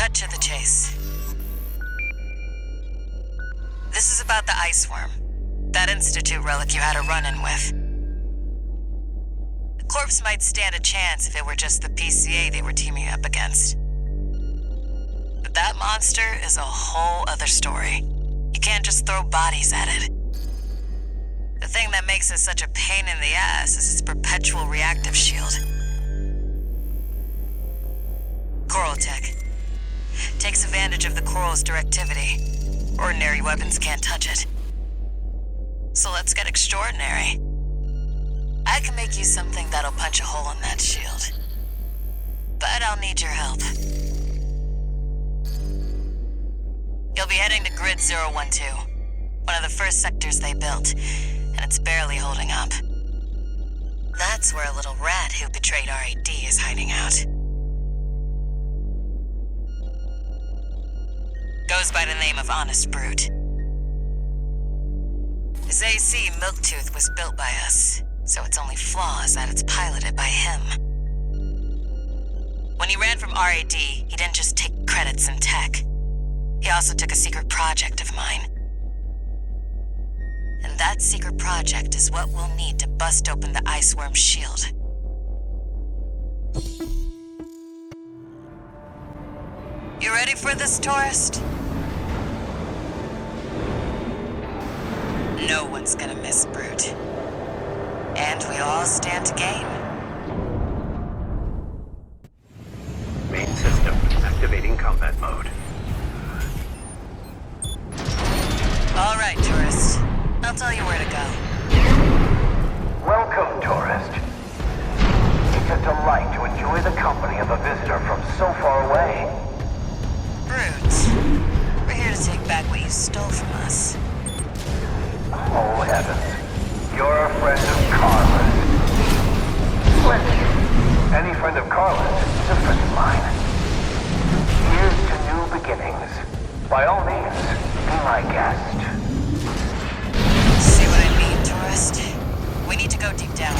Cut to the chase. This is about the ice worm. That Institute relic you had a run-in with. The corpse might stand a chance if it were just the PCA they were teaming up against. But that monster is a whole other story. You can't just throw bodies at it. The thing that makes it such a pain in the ass is its perpetual reactive shield. Coral tech. Takes advantage of the coral's directivity. Ordinary weapons can't touch it. So let's get extraordinary. I can make you something that'll punch a hole in that shield. But I'll need your help. You'll be heading to Grid 012, one of the first sectors they built, and it's barely holding up. That's where a little rat who betrayed RAD is hiding out. Goes by the name of Honest Brute. His AC Milktooth was built by us, so its only flaw is that it's piloted by him. When he ran from RAD, he didn't just take credits and tech. He also took a secret project of mine. And that secret project is what we'll need to bust open the ice worm's shield. You ready for this, tourist? No one's gonna miss Brute. And we all stand to gain. Main system activating combat mode. All right, tourist. I'll tell you where to go. Welcome, tourist. It's a delight to enjoy the company of a visitor from so far away. Brute, we're here to take back what you stole from us. Oh, heavens. You're a friend of Carla's. Splendid. Any friend of Carla's is a friend of mine. Here's to new beginnings. By all means, be my guest. See what I mean, tourist? We need to go deep down.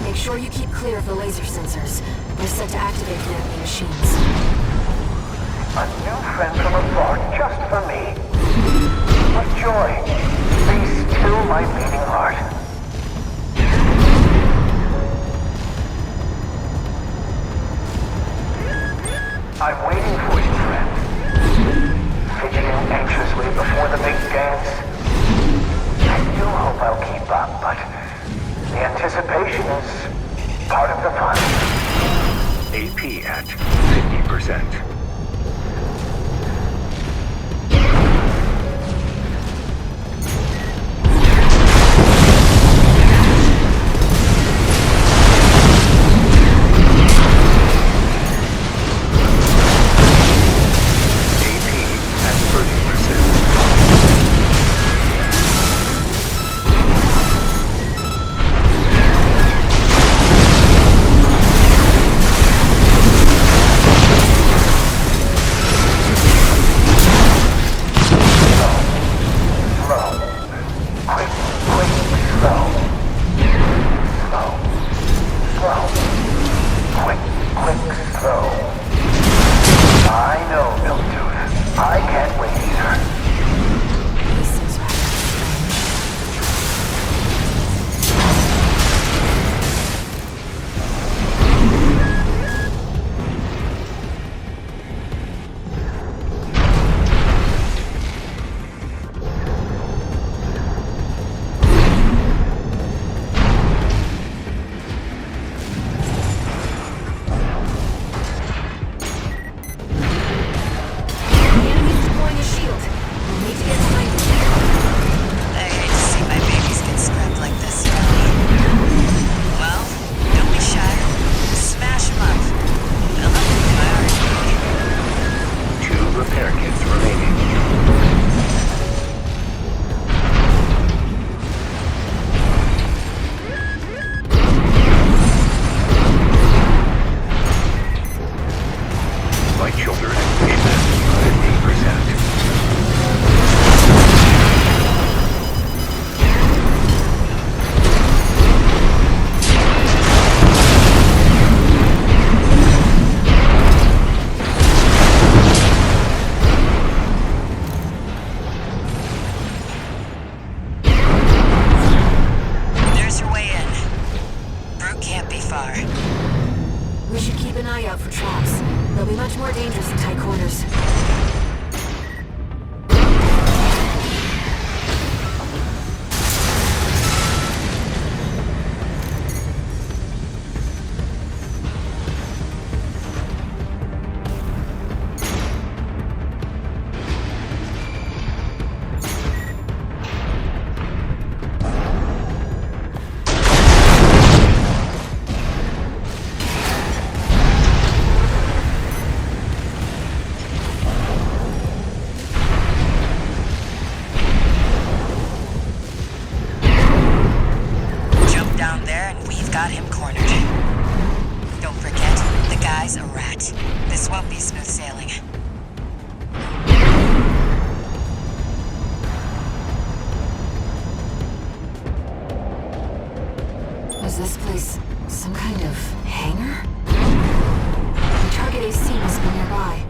Make sure you keep clear of the laser sensors. They're set to activate the enemy machines. A new friend from afar just for me. What joy. Be still my beating heart. I'm waiting for you, friend. Fidgeting anxiously before the big dance. I do hope I'll keep up, but the anticipation is part of the fun. AP at 50%. Is this place some kind of hangar? The target AC must be nearby.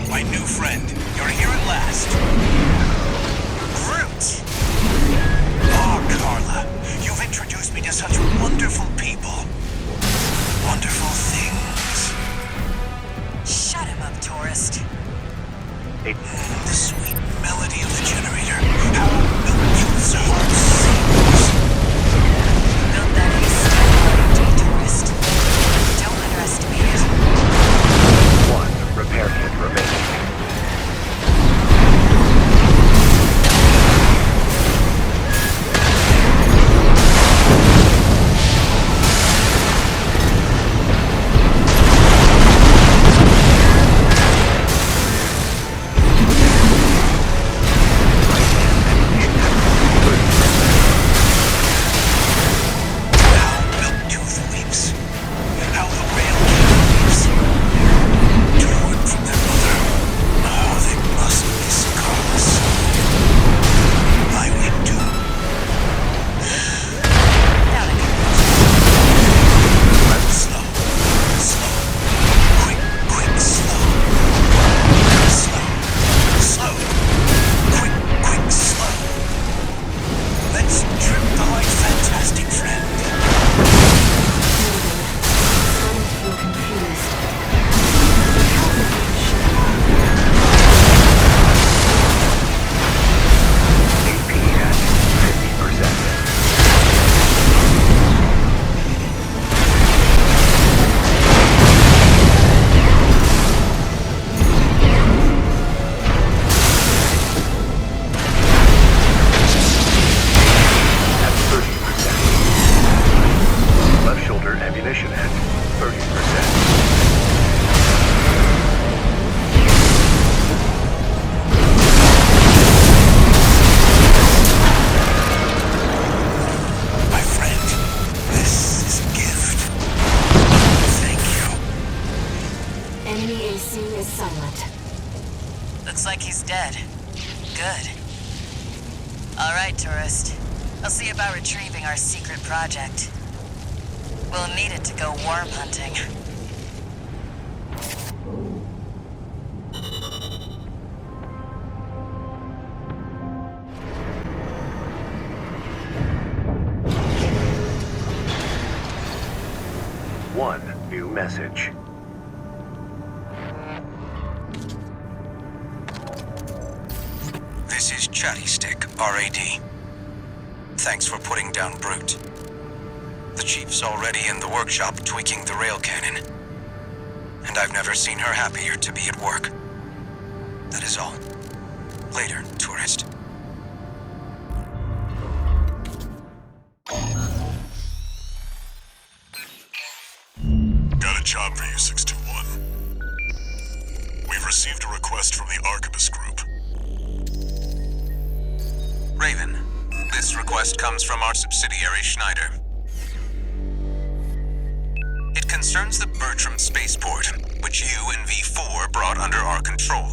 My new friend, you're here at last. Groot! Oh, Carla, you've introduced me to such wonderful people. Wonderful things. Shut him up, tourist. The sweet melody of the generator. How Milton's heart sings. Built that AC tourist. Don't underestimate it. One repair kit remaining. Looks like he's dead. Good. All right, tourist. I'll see about retrieving our secret project. We'll need it to go worm hunting. One new message. This is Chatty Stick, RAD. Thanks for putting down Brute. The Chief's already in the workshop tweaking the rail cannon. And I've never seen her happier to be at work. That is all. Later, tourist. Got a job for you, 621. We've received a request from the Archibus Group. Raven, this request comes from our subsidiary, Schneider. It concerns the Bertram Spaceport, which you and V4 brought under our control.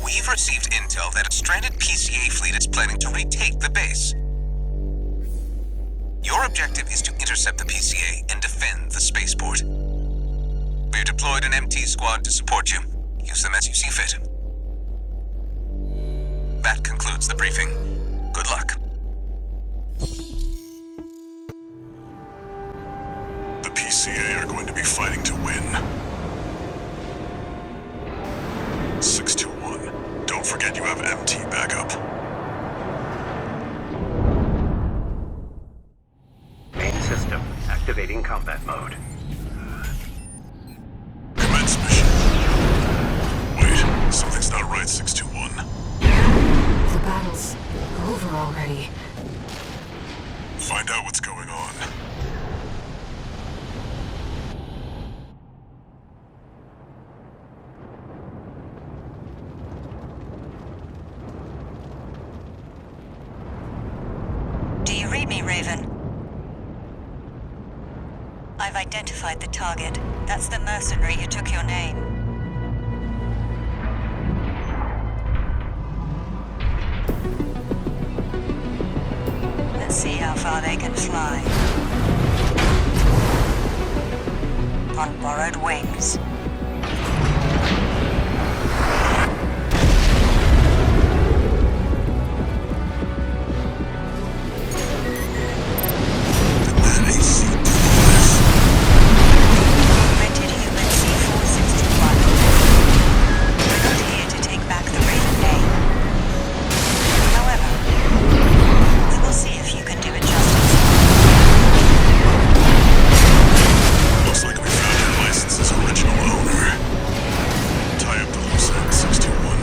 We've received intel that a stranded PCA fleet is planning to retake the base. Your objective is to intercept the PCA and defend the spaceport. We've deployed an MT squad to support you. Use them as you see fit. That concludes the briefing. Good luck. The PCA are going to be fighting to win. 621, don't forget you have MT backup. Main system activating combat mode. Commence mission. Wait, something's not right, 621. The battle's already. Find out what's going on. Do you read me, Raven? I've identified the target. That's the mercenary who took your name. Let's see how far they can fly. On borrowed wings. Rented human C-461. We're not here to take back the Raven name. However, we will see if you can do it justice. Looks like we found your license's original owner. Tie up the loose end, 61.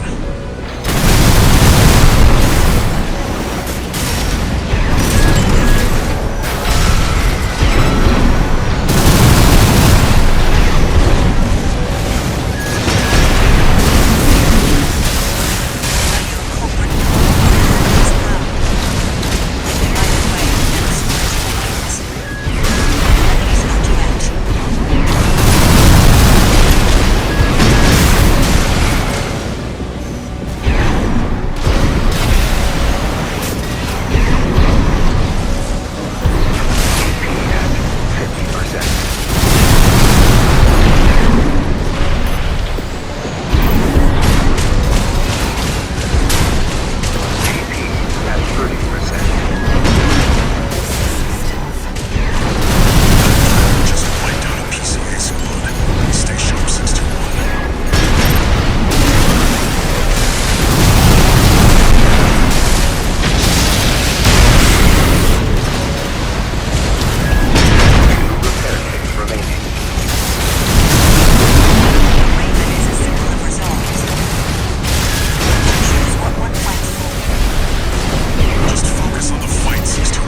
Just wipe down a PCA squad. Stay sharp, 61. Raven is a symbol of resolve. Choose what one fights for. Just focus on the fight, 61.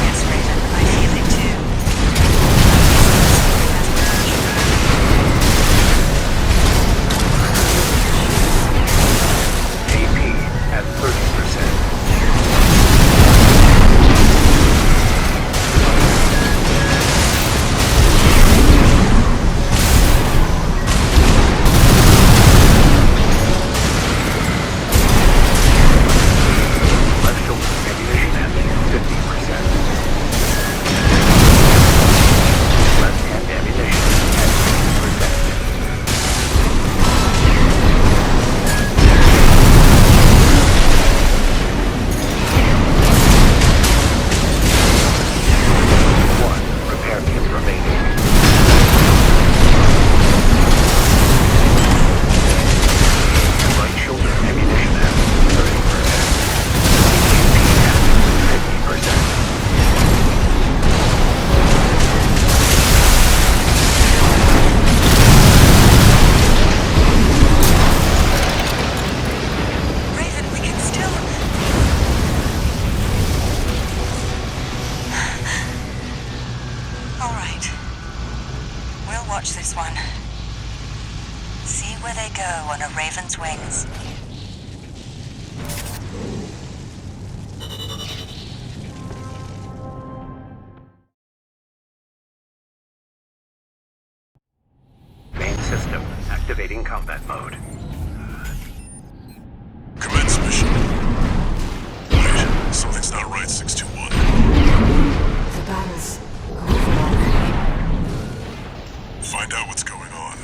Yes, Raven, I feel it too. AP at 30%. Left shoulder ammunition at 50%. Left hand ammunition at 50%. One repair kit remaining. Right shoulder ammunition at 30%. AP at 50%. Raven, we can still... All right. We'll watch this one. See where they go on a Raven's wings. Main system activating combat mode. Commence mission. Wait, something's not right, 621. The battle's over already. Find out what's going on.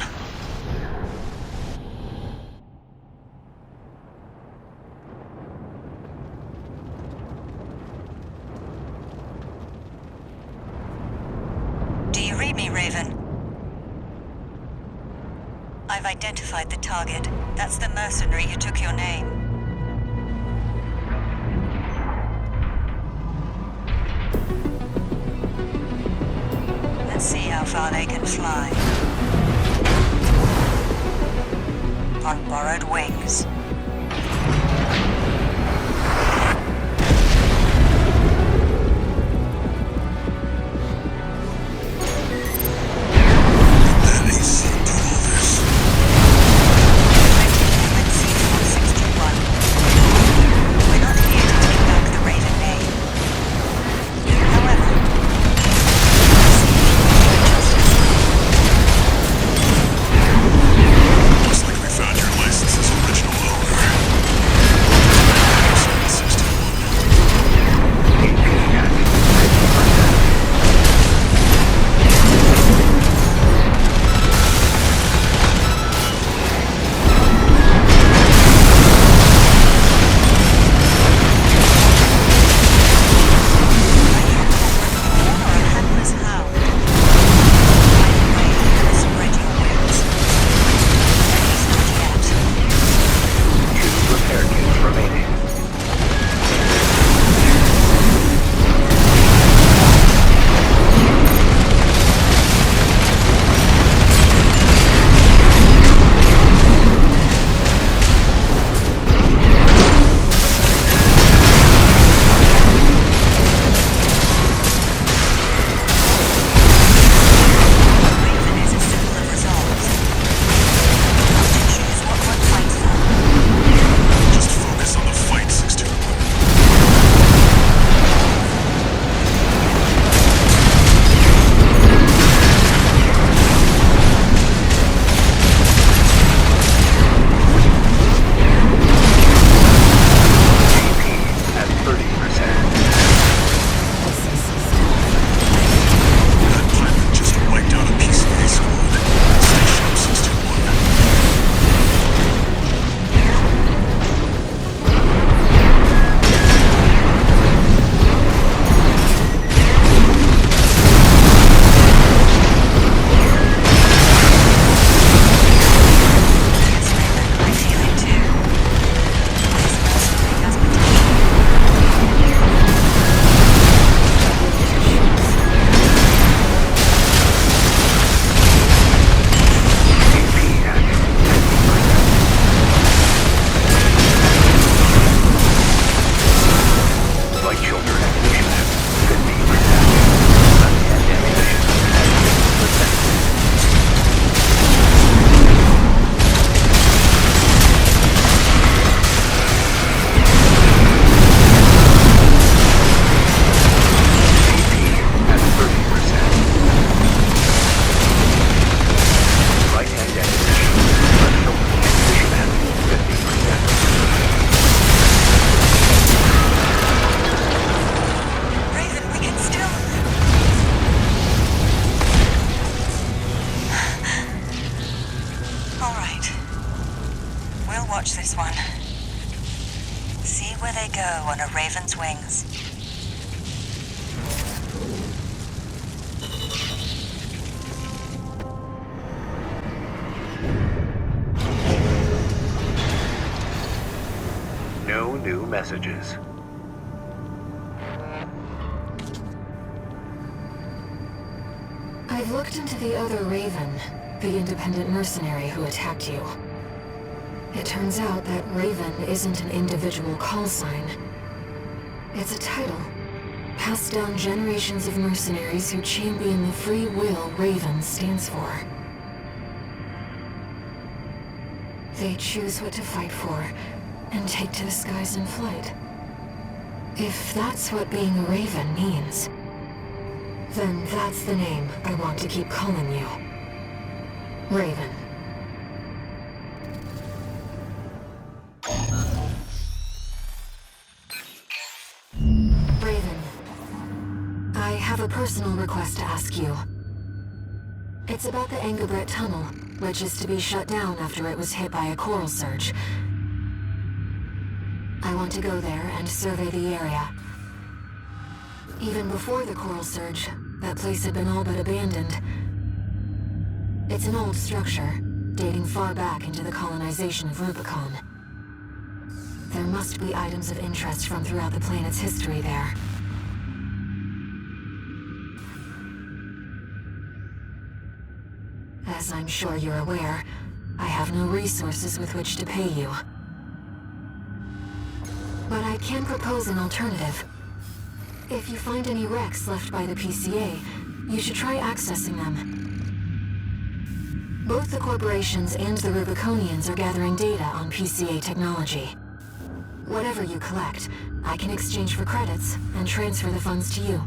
Do you read me, Raven? I've identified the target. That's the mercenary who took your name. and see how far they can fly. On borrowed wings. That AC do all this. We're not here to take back the Raven name. However, Looks like we found your license's original owner. Raven's wings. No new messages. I've looked into the other Raven, the independent mercenary who attacked you. It turns out that Raven isn't an individual call sign. It's a title, passed down generations of mercenaries who champion the free will Raven stands for. They choose what to fight for, and take to the skies in flight. If that's what being a Raven means, then that's the name I want to keep calling you. Raven. Raven. I have a personal request to ask you. It's about the Engabret Tunnel, which is to be shut down after it was hit by a coral surge. I want to go there and survey the area. Even before the coral surge, that place had been all but abandoned. It's an old structure, dating far back into the colonization of Rubicon. There must be items of interest from throughout the planet's history there. As I'm sure you're aware, I have no resources with which to pay you. But I can propose an alternative. If you find any wrecks left by the PCA, you should try accessing them. Both the corporations and the Rubiconians are gathering data on PCA technology. Whatever you collect, I can exchange for credits and transfer the funds to you.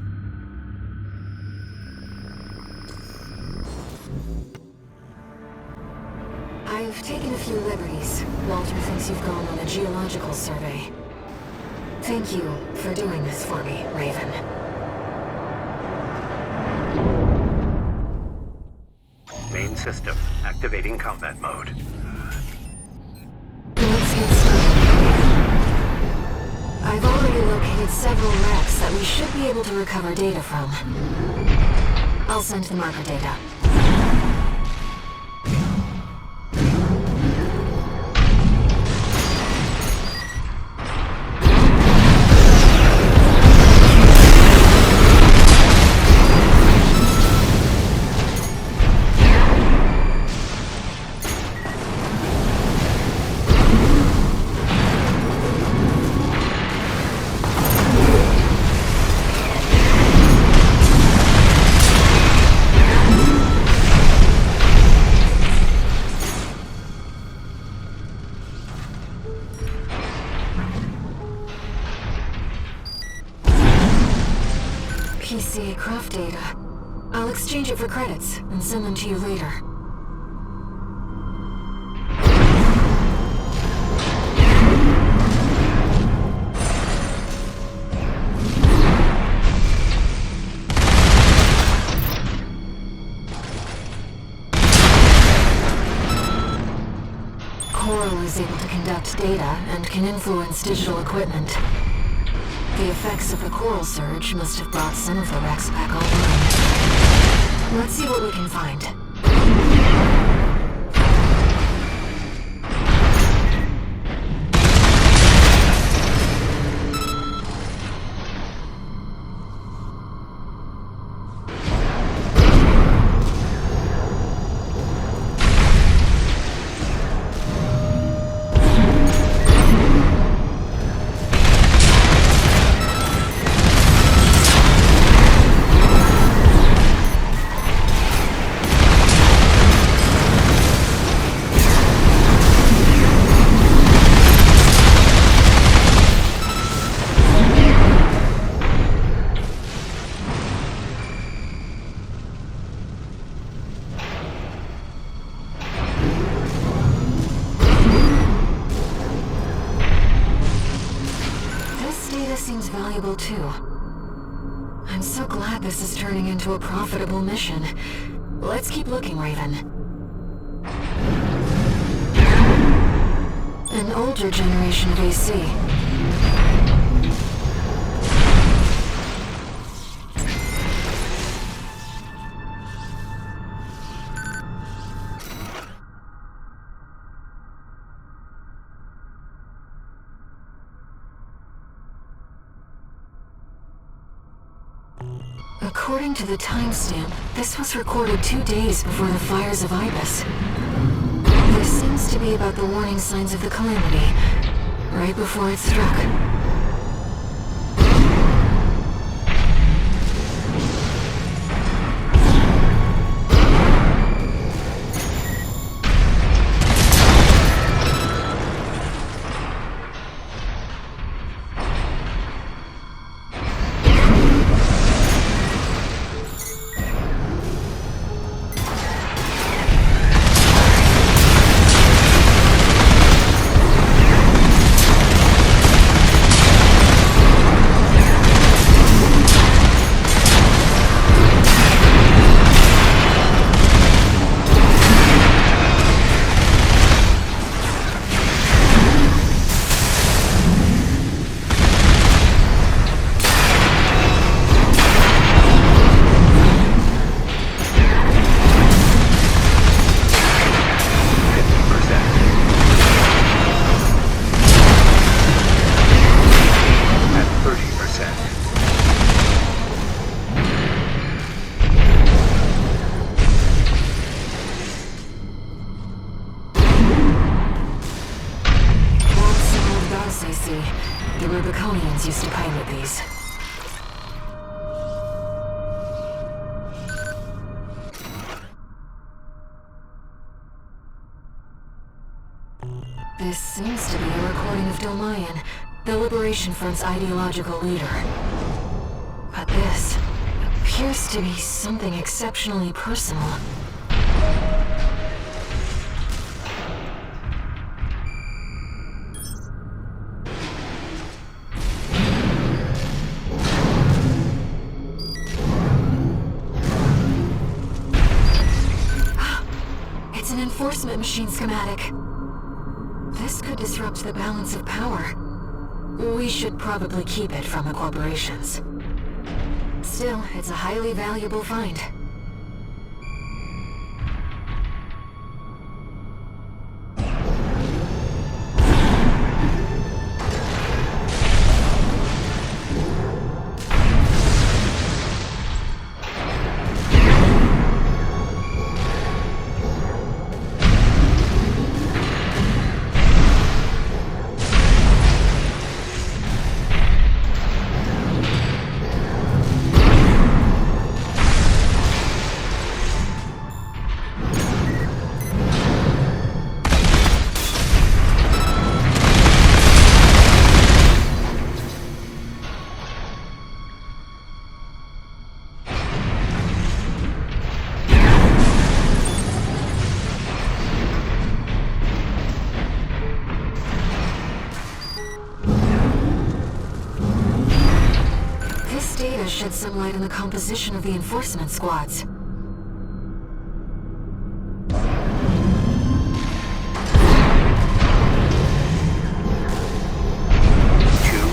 I've taken a few liberties. Walter thinks you've gone on a geological survey. Thank you for doing this for me, Raven. Main system activating combat mode. Let's get started. I've already located several wrecks that we should be able to recover data from. I'll send the marker data. PCA craft data. I'll exchange it for credits and send them to you later. Coral is able to conduct data and can influence digital equipment. The effects of the coral surge must have brought some of the wrecks back online. Let's see what we can find. Seems valuable too. I'm so glad this is turning into a profitable mission. Let's keep looking, Raven. An older generation of AC. According to the timestamp, this was recorded 2 days before the fires of Ibis. This seems to be about the warning signs of the calamity, right before it struck. the Rubiconians used to pilot these. This seems to be a recording of Domayan, the Liberation Front's ideological leader. But this appears to be something exceptionally personal. It's an enforcement machine schematic. This could disrupt the balance of power. We should probably keep it from the corporations. Still, it's a highly valuable find. Shed some light on the composition of the enforcement squads. 2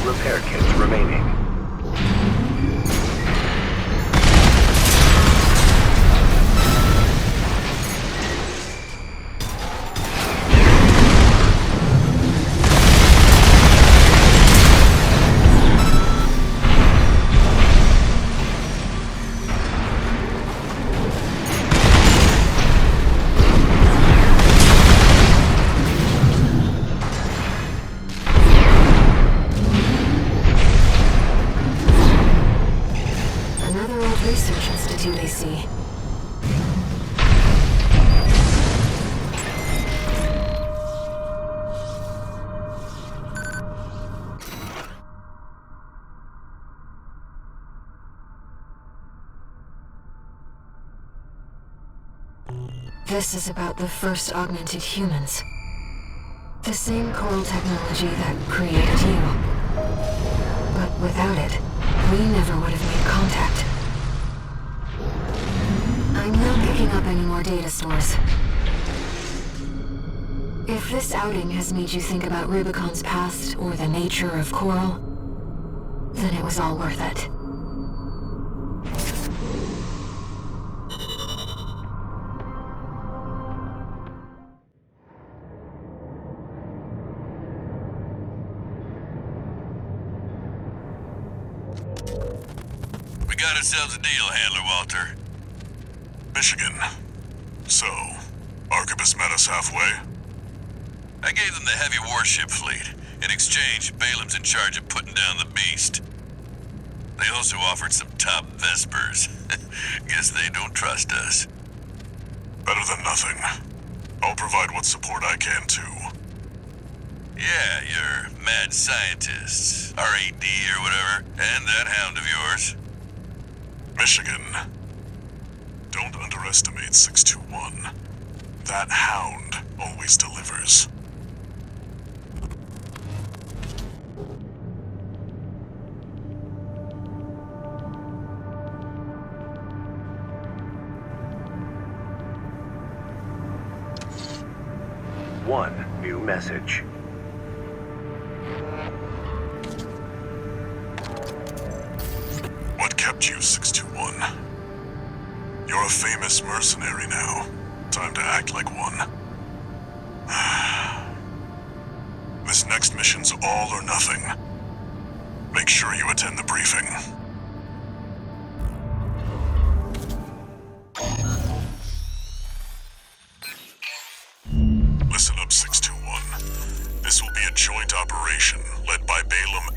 repair kits remaining. Research Institute, I see. This is about the first augmented humans. The same coral technology that created you. But without it, we never would have made contact. I'm not picking up any more data stores. If this outing has made you think about Rubicon's past or the nature of Coral, then it was all worth it. We got ourselves a deal, Handler Walter. Michigan. So, Arquebus met us halfway? I gave them the heavy warship fleet. In exchange, Balaam's in charge of putting down the beast. They also offered some top Vespers. Guess they don't trust us. Better than nothing. I'll provide what support I can, too. Yeah, your mad scientists, RAD or whatever, and that hound of yours. Michigan. Don't underestimate 621. That hound always delivers. One new message. What kept you, 621? You're a famous mercenary now. Time to act like one. This next mission's all or nothing. Make sure you attend the briefing. Listen up, 621. This will be a joint operation led by Balaam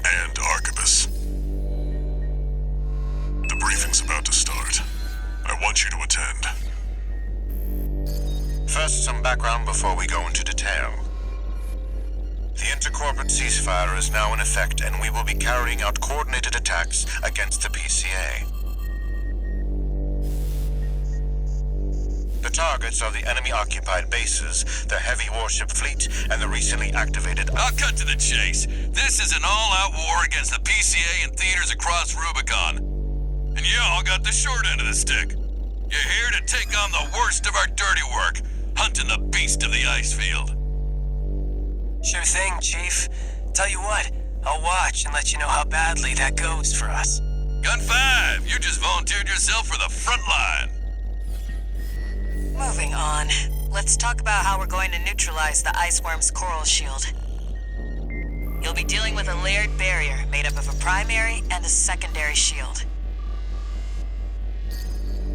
before we go into detail. The intercorporate ceasefire is now in effect, and we will be carrying out coordinated attacks against the PCA. The targets are the enemy-occupied bases, the heavy warship fleet, and the recently activated... I'll cut to the chase. This is an all-out war against the PCA and theaters across Rubicon. And y'all got the short end of the stick. You're here to take on the worst of our dirty work, hunting the beast of the ice field. Sure thing, Chief. Tell you what, I'll watch and let you know how badly that goes for us. Gun 5, you just volunteered yourself for the front line. Moving on. Let's talk about how we're going to neutralize the iceworm's coral shield. You'll be dealing with a layered barrier made up of a primary and a secondary shield.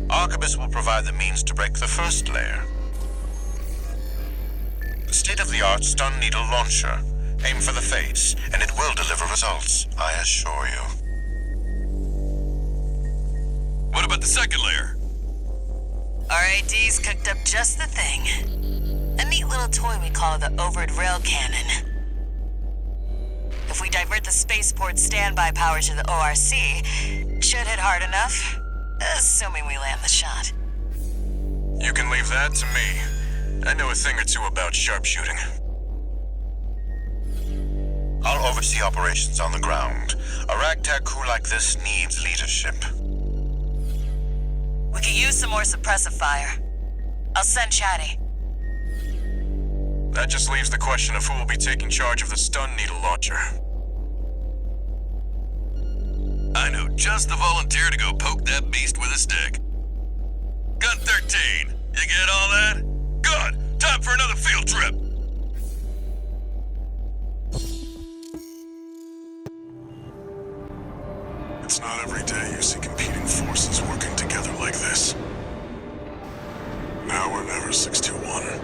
Arquebus will provide the means to break the first layer. The state-of-the-art stun needle launcher. Aim for the face, and it will deliver results, I assure you. What about the second layer? RAD's cooked up just the thing. A neat little toy we call the Overt Rail Cannon. If we divert the spaceport standby power to the ORC, it should hit hard enough, assuming we land the shot. You can leave that to me. I know a thing or two about sharpshooting. I'll oversee operations on the ground. A ragtag crew like this needs leadership. We could use some more suppressive fire. I'll send Chatty. That just leaves the question of who will be taking charge of the stun needle launcher. I know just the volunteer to go poke that beast with a stick. Gun 13, you get all that? Good! Time for another field trip! It's not every day you see competing forces working together like this. Now or never, 621.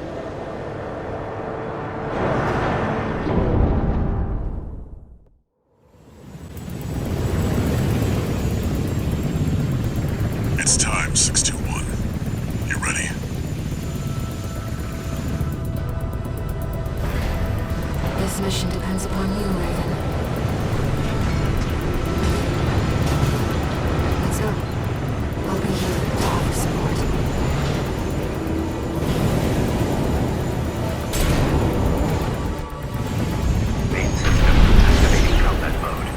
It's time, 621. You ready? This mission depends upon you, Raven. Let's go. I'll be here to offer support. Main system activating combat mode.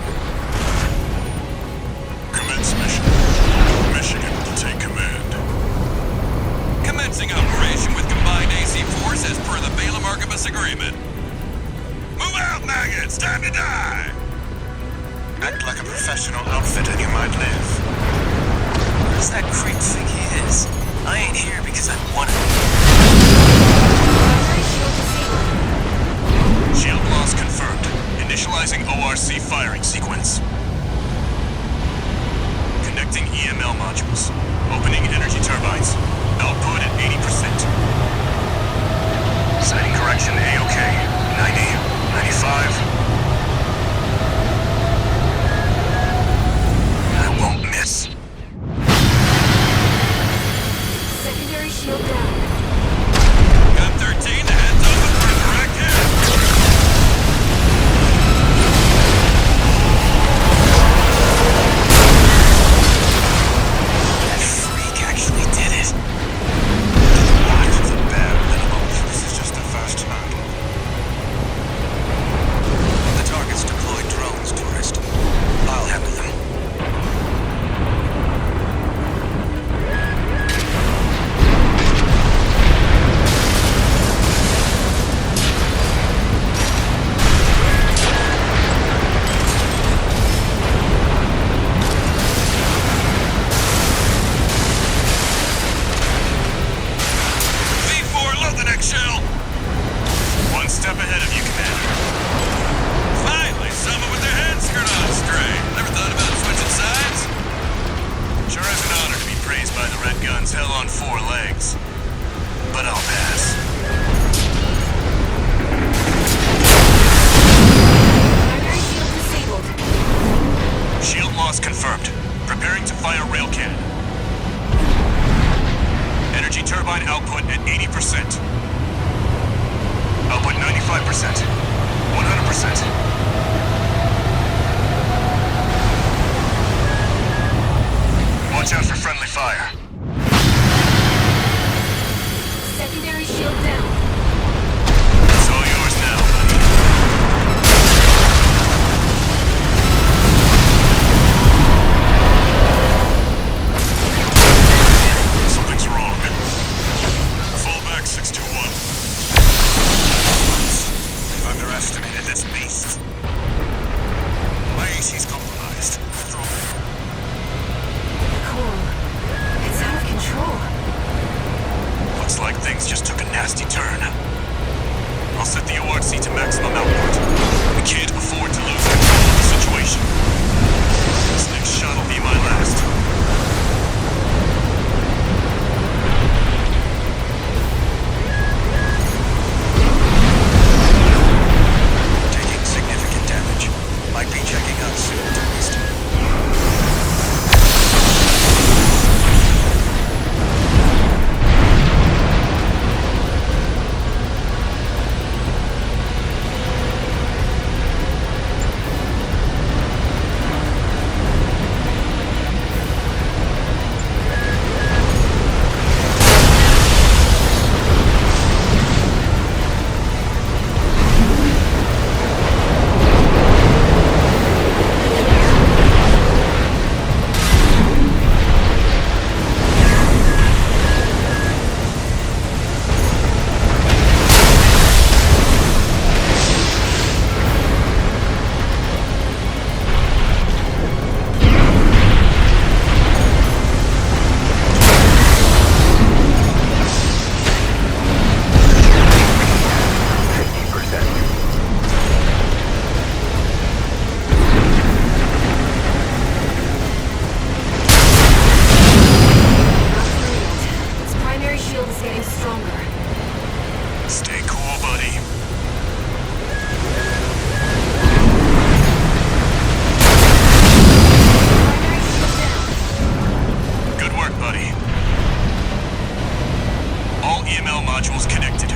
Commence mission. Michigan will take command. Commencing operation with combined AC force as per the Balaam Arquebus agreement. Move out, maggots! Time to die! Act like a professional outfit and you might live. What does that creep think he is? I ain't here because I want to. Shield loss confirmed. Initializing ORC firing sequence. Connecting EML modules. Opening energy turbines. Output at 80%. Setting correction A-OK. 90, 95. I won't miss. Secondary shield down. Gun 13, the head's open for a direct hit! That freak. beast. My AC's compromised. Coral. It's out of control. Looks like things just took a nasty turn. I'll set the ORC to maximum output. We can't afford to lose control of the situation. This next shot will be my last. Taking significant damage. Might be checking out soon, at least. Its primary shield is getting stronger. Stay cool, buddy. Primary shield down. Good work, buddy. All EML modules connected.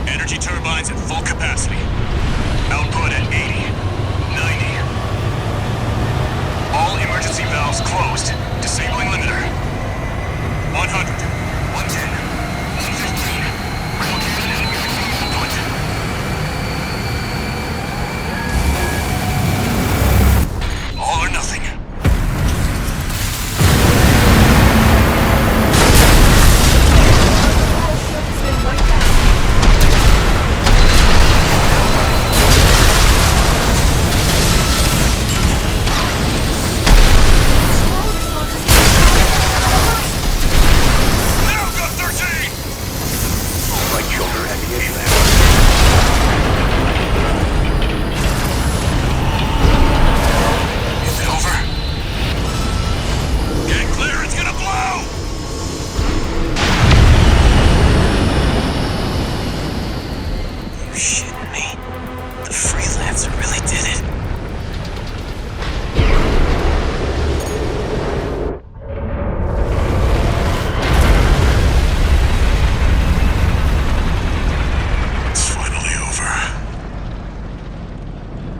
Energy turbines at full capacity. Output at 80, 90. All emergency valves closed. Disabling limiter. 100, 110, 115. Output. All or nothing. Coral shield has been wiped out. Coral response is getting stronger. Now go 13! Right shoulder ammunition ammo. Is it over? Get clear, it's gonna blow! You shitting me? The freelancer really did it. It's finally over.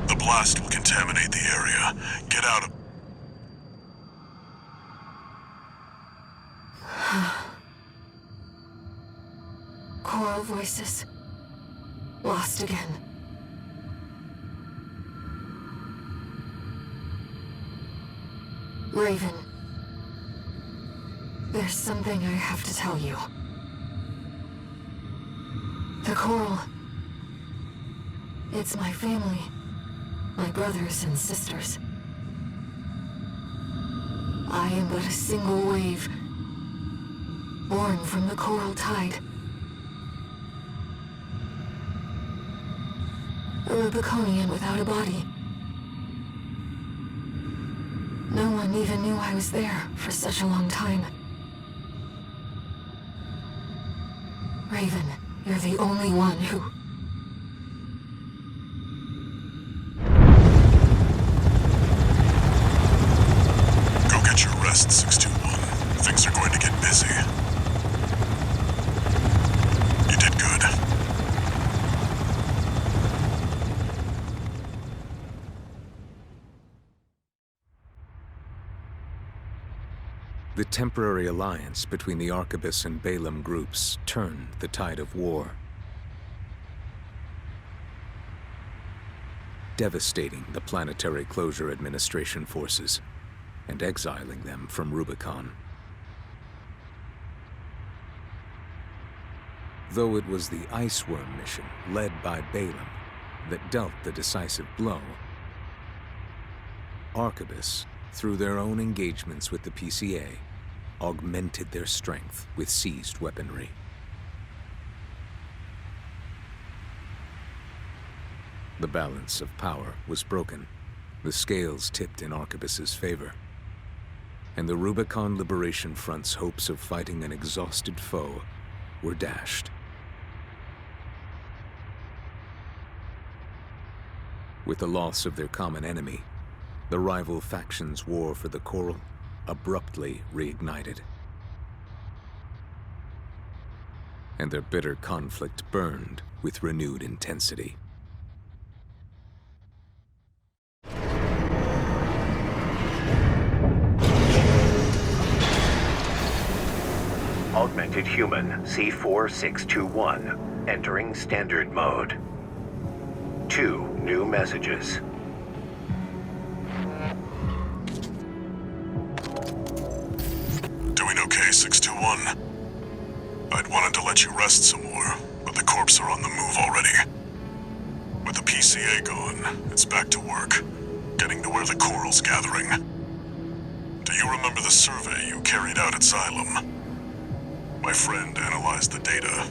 The blast will contaminate the area. Get out of... Coral voices. Lost again. Raven. There's something I have to tell you. The Coral. It's my family. My brothers and sisters. I am but a single wave. Born from the Coral Tide. A Rubiconian without a body. No one even knew I was there for such a long time. Raven, you're the only one who... Go get your rest, 621. Things are going to get busy. You did good. The temporary alliance between the Arquebus and Balaam groups turned the tide of war, devastating the Planetary Closure Administration forces and exiling them from Rubicon. Though it was the Iceworm mission led by Balaam that dealt the decisive blow. Arquebus, through their own engagements with the PCA, augmented their strength with seized weaponry. The balance of power was broken. The scales tipped in Arquebus's favor, and the Rubicon Liberation Front's hopes of fighting an exhausted foe were dashed. With the loss of their common enemy, the rival factions' war for the Coral abruptly reignited. And their bitter conflict burned with renewed intensity. Augmented Human C4621, entering Standard Mode. 2 new messages. Doing okay, 621? I'd wanted to let you rest some more, but the corps are on the move already. With the PCA gone, it's back to work, getting to where the Coral's gathering. Do you remember the survey you carried out at Xylem? My friend analyzed the data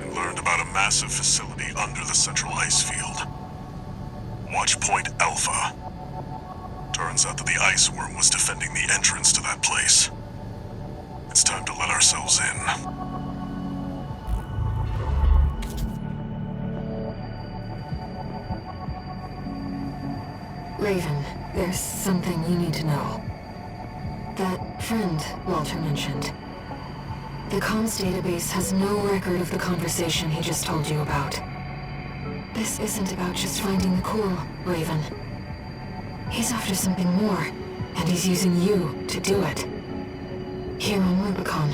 and learned about a massive facility under the central ice field. Watch Point Alpha. Turns out that the ice worm was defending the entrance to that place. It's time to let ourselves in. Raven, there's something you need to know. That friend Walter mentioned. The comms database has no record of the conversation he just told you about. This isn't about just finding the Coral, Raven. He's after something more, and he's using you to do it. Here on Rubicon.